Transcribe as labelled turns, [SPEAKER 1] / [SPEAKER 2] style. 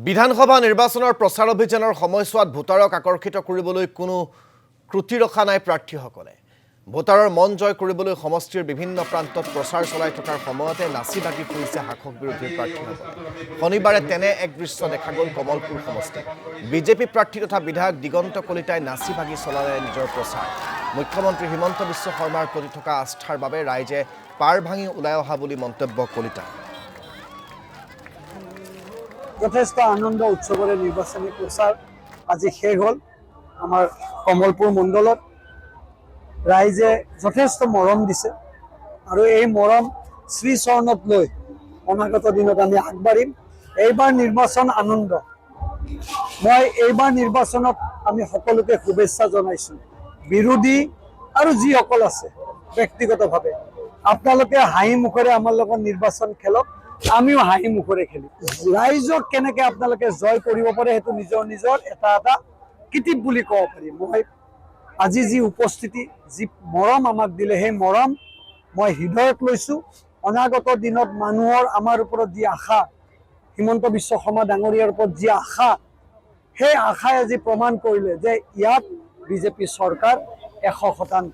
[SPEAKER 1] বিধানসভা নিৰ্বাচনৰ প্ৰচাৰ অভিযানৰ সময়ছোৱাত ভোটাৰক আকৰ্ষিত কৰিবলৈ কোনো ক্ৰুটি ৰখা নাই প্ৰাৰ্থীসকলে। ভোটাৰৰ মন জয় কৰিবলৈ সমষ্টিৰ বিভিন্ন প্ৰান্তত প্ৰচাৰ চলাই থকাৰ সময়তে নাচি বাগি ফুৰিছে শাসক বিৰোধী প্ৰাৰ্থীসকলে। শনিবাৰে তেনে এক দৃশ্য দেখা গ'ল কমলপুৰ সমষ্টিত। বিজেপি প্ৰাৰ্থী তথা বিধায়ক দিগন্ত কলিতাই নাচি বাগি চলালে নিজৰ প্ৰচাৰ। মুখ্যমন্ত্ৰী হিমন্ত বিশ্ব শৰ্মাৰ প্ৰতি থকা আস্থাৰ বাবে ৰাইজে পাৰ ভাঙি ওলাই অহা বুলি মন্তব্য কলিতাৰ।
[SPEAKER 2] যথেষ্ট আনন্দ উৎসৱৰে নিৰ্বাচনী প্ৰচাৰ আজি শেষ হ'ল আমাৰ কমলপুৰ মণ্ডলত। ৰাইজে যথেষ্ট মৰম দিছে আৰু এই মৰম শ্ৰীচৰণত লৈ অনাগত দিনত আমি আগবাঢ়িম। এইবাৰ নিৰ্বাচন আনন্দ। মই এইবাৰ নিৰ্বাচনত আমি সকলোকে শুভেচ্ছা জনাইছোঁ। বিৰোধী আৰু যিসকল আছে ব্যক্তিগতভাৱে আপোনালোকে হাঁহি মুখেৰে আমাৰ লগত নিৰ্বাচন খেলক, আমিও হাঁহি মুখেৰে খেলিম। ৰাইজক কেনেকৈ আপোনালোকে জয় কৰিব পাৰে সেইটো নিজৰ নিজৰ এটা এটা কিটিপ বুলি ক'ব পাৰি। মই আজি যি উপস্থিতি, যি মৰম আমাক দিলে, সেই মৰম মই হৃদয়ত লৈছোঁ। অনাগত দিনত মানুহৰ আমাৰ ওপৰত যি আশা, হিমন্ত বিশ্ব শৰ্মা ডাঙৰীয়াৰ ওপৰত যি আশা, সেই আশাই আজি প্ৰমাণ কৰিলে যে ইয়াত বিজেপি চৰকাৰ 100%